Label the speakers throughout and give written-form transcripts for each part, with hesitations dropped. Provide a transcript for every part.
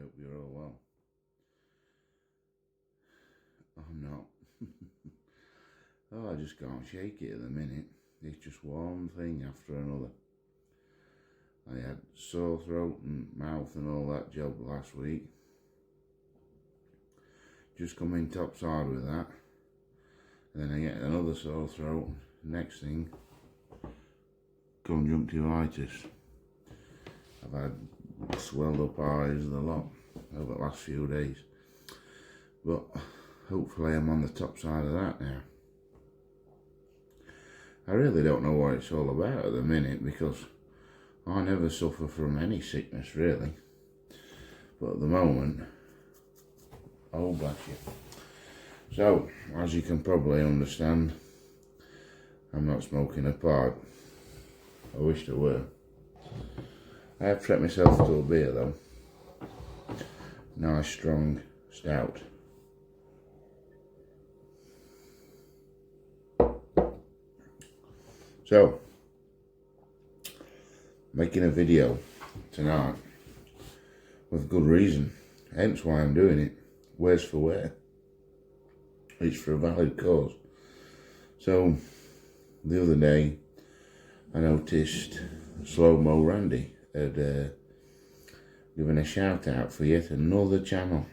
Speaker 1: hope you're all well. I'm not. I just can't shake it at the minute. It's just one thing after another. I had sore throat and mouth and all that job last week. Just come in topside with that. And then I get another sore throat. Next thing, conjunctivitis. I've had swelled up eyes and a lot over the last few days. But hopefully I'm on the top side of that now. I really don't know what it's all about at the minute, because I never suffer from any sickness really. But at the moment, oh bless you. So, as you can probably understand, I'm not smoking a pipe. I wish I were. I have treated myself to a beer though. Nice strong stout. So, making a video tonight with good reason, hence why I'm doing it. Where's for where? It's for a valid cause. So, the other day I noticed Slow Mo Randy had given a shout out for yet another channel.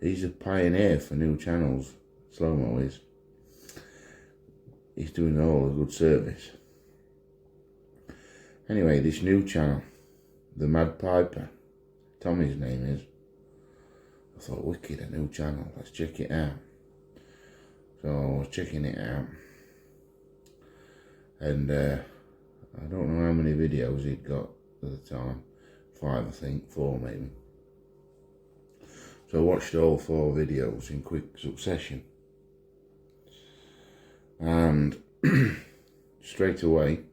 Speaker 1: He's a pioneer for new channels, Slow Mo is. He's doing all a good service. Anyway, this new channel, the Mad Piper, Tommy's name is. I thought, wicked, a new channel, let's check it out. So I was checking it out, and I don't know how many videos he'd got at the time. 5 I think, 4 maybe. So I watched all 4 videos in quick succession. And straight away,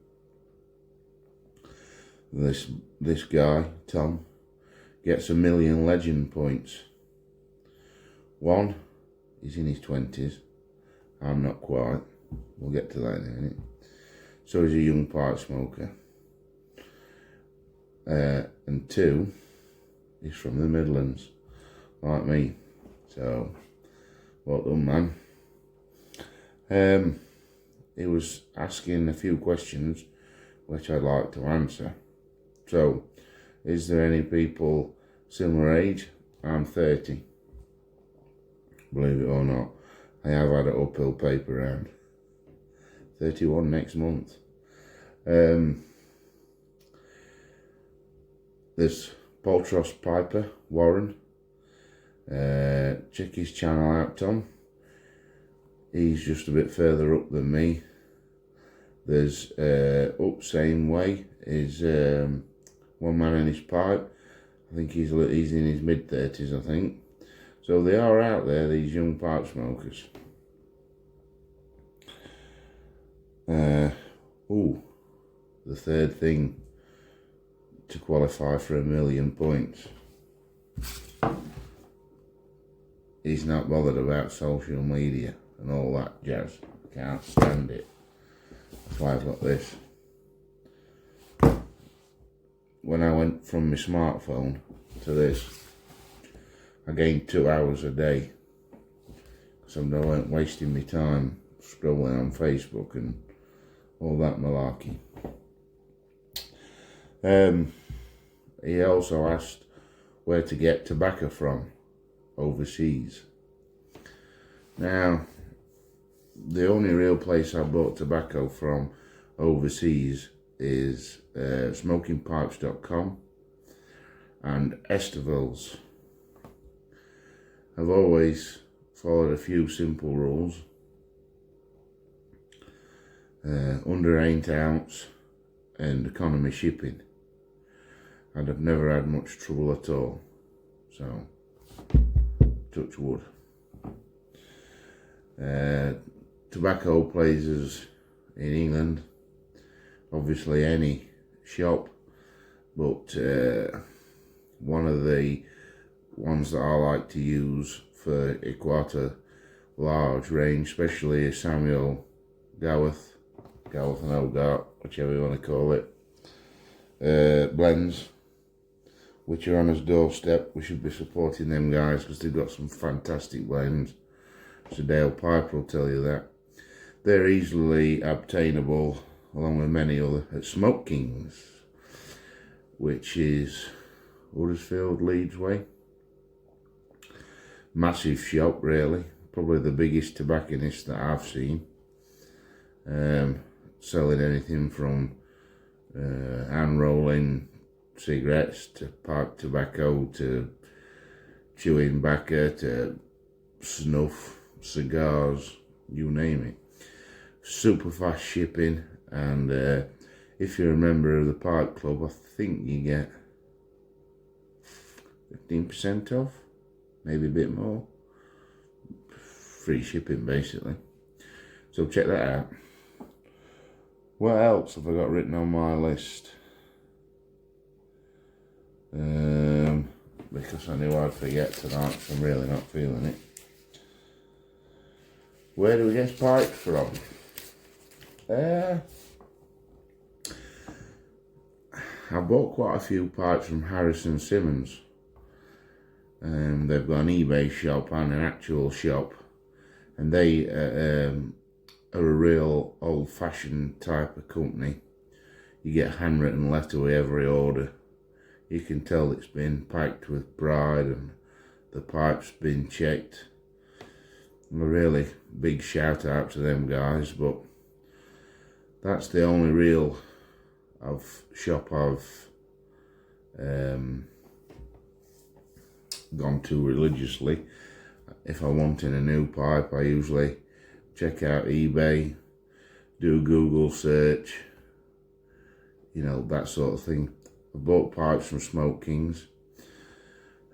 Speaker 1: this guy, Tom, gets 1 million legend points. One, he's in his 20s. I'm not quite. We'll get to that in a minute. So he's a young pipe smoker. And 2, he's from the Midlands, like me. So, well done, man. He was asking a few questions which I'd like to answer. So, is there any people similar age? I'm 30. Believe it or not, I have had an uphill paper round. 31 next month. There's Poltros Piper, Warren. Check his channel out, Tom. He's just a bit further up than me. There's up same way is One Man in His Pipe. I think he's in his mid-30s, I think. So they are out there, these young pipe smokers. The third thing to qualify for 1 million points. He's not bothered about social media and all that jazz. Can't stand it. That's why I've got this. When I went from my smartphone to this, I gained 2 hours a day. So I weren't wasting my time scrolling on Facebook and all that malarkey. He also asked where to get tobacco from overseas. Now, the only real place I bought tobacco from overseas is smokingpipes.com and Estevil's. I've always followed a few simple rules. Under 8 ounce and economy shipping. And I've never had much trouble at all. So, touch wood. Tobacco places in England, obviously any shop, but one of the ones that I like to use for a quite a large range, especially is Samuel Goworth and Hogarth, whichever you want to call it, blends, which are on his doorstep. We should be supporting them guys because they've got some fantastic blends. So Dale Piper will tell you that. They're easily obtainable along with many other at Smoke Kings, which is Huddersfield, Leeds way. Massive shop really, probably the biggest tobacconist that I've seen. Selling anything from hand rolling cigarettes to pipe tobacco to chewing tobacco to snuff, cigars, you name it. Super fast shipping, and if you're a member of the Pipe Club, I think you get 15% off, maybe a bit more. Free shipping basically. So check that out. What else have I got written on my list? Because I knew I'd forget tonight, so I'm really not feeling it. Where do we get pipes from? I bought quite a few pipes from Harrison Simmons. They've got an eBay shop and an actual shop, and they are a real old-fashioned type of company. You get a handwritten letter with every order. You can tell it's been piped with pride and the pipe's been checked. A really big shout out to them guys, but that's the only real shop I've gone to religiously. If I wanted a new pipe, I usually check out eBay, do a Google search, you know, that sort of thing. I bought pipes from Smoke Kings.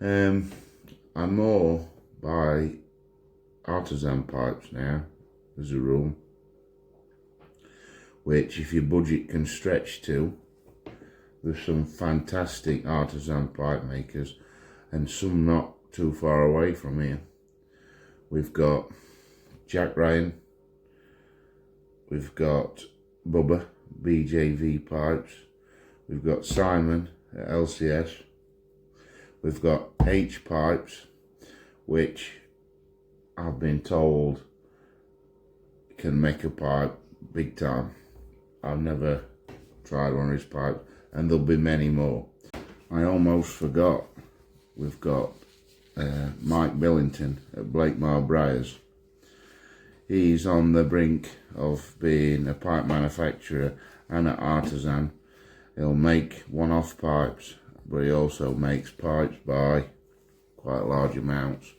Speaker 1: I more buy artisan pipes now, as a rule, which if your budget can stretch to, there's some fantastic artisan pipe makers and some not too far away from here. We've got Jack Ryan, we've got Bubba, BJV Pipes, we've got Simon at LCS, we've got H Pipes, which I've been told can make a pipe big time. I've never tried one of his pipes, and there'll be many more. I almost forgot, we've got Mike Billington at Blakemore Briars. He's on the brink of being a pipe manufacturer and an artisan. He'll make one-off pipes, but he also makes pipes by quite large amounts.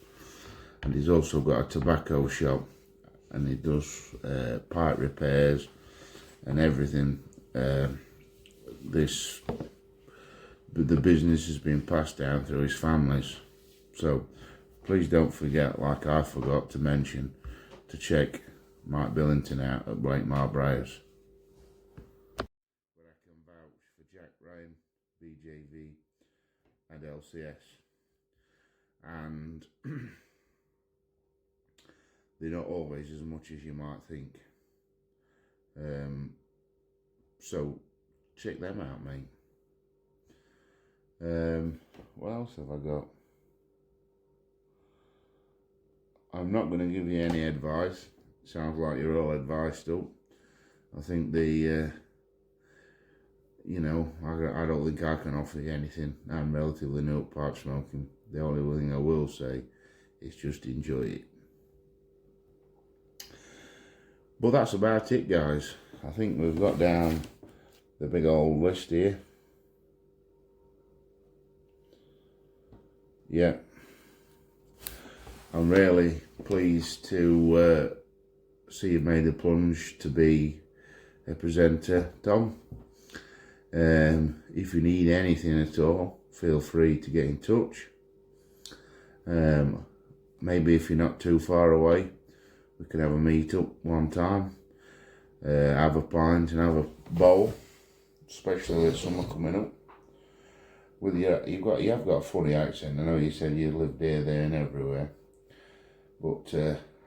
Speaker 1: And he's also got a tobacco shop, and he does pipe repairs and everything. The business has been passed down through his families. So please don't forget, like I forgot to mention, to check Mike Billington out at Blakemore Briars. But I can vouch for Jack Ryan, BJV and LCS. And they're not always as much as you might think. So check them out, mate. What else have I got? I'm not going to give you any advice. Sounds like you're all advised up. I think you know, I don't think I can offer you anything. I'm relatively new at pipe smoking. The only thing I will say is just enjoy it. But that's about it, guys. I think we've got down the big old list here. Yeah. I'm really pleased to see you made the plunge to be a presenter, Tom. If you need anything at all, feel free to get in touch. Maybe if you're not too far away, we can have a meet up one time, have a pint and have a bowl, especially with summer coming up. With you have got a funny accent. I know you said you lived here, there and everywhere, but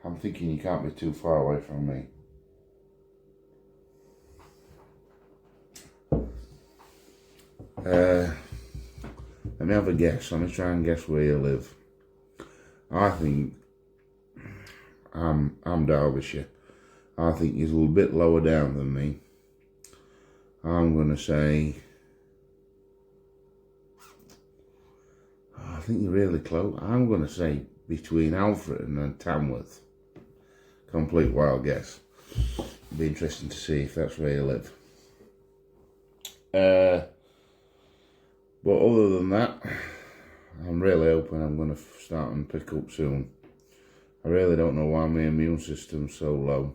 Speaker 1: I'm thinking you can't be too far away from me. Let me have a guess. Let me try and guess where you live. I think I'm Derbyshire. I think he's a little bit lower down than me. I'm going to say, I think you're really close. I'm going to say between Alfreton and Tamworth. Complete wild guess. Be interesting to see if that's where you live. But other than that, I'm really hoping I'm going to start and pick up soon. I really don't know why my immune system's so low.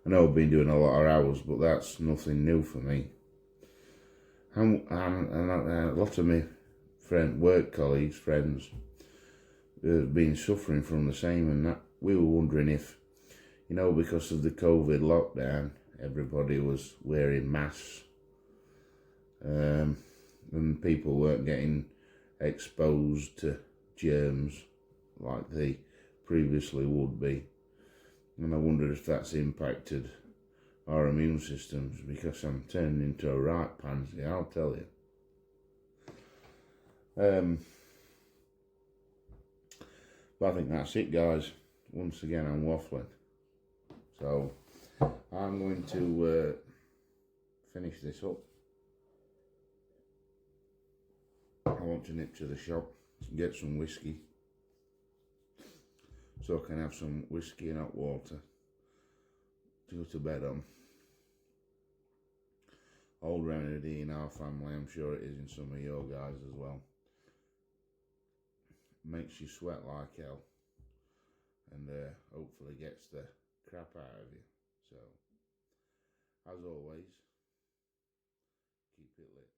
Speaker 1: I know I've been doing a lot of hours, but that's nothing new for me. And a lot of my work colleagues, friends, have been suffering from the same, and that we were wondering if, you know, because of the COVID lockdown, everybody was wearing masks, and people weren't getting exposed to germs like they previously would be. And I wonder if that's impacted our immune systems, because I'm turning into a right pansy, I'll tell you. But I think that's it, guys. Once again, I'm waffling. So I'm going to finish this up. I want to nip to the shop and get some whiskey, so I can have some whiskey and hot water to go to bed on. Old remedy in our family, I'm sure it is in some of your guys as well. Makes you sweat like hell, and hopefully gets the crap out of you. So, as always, keep it lit.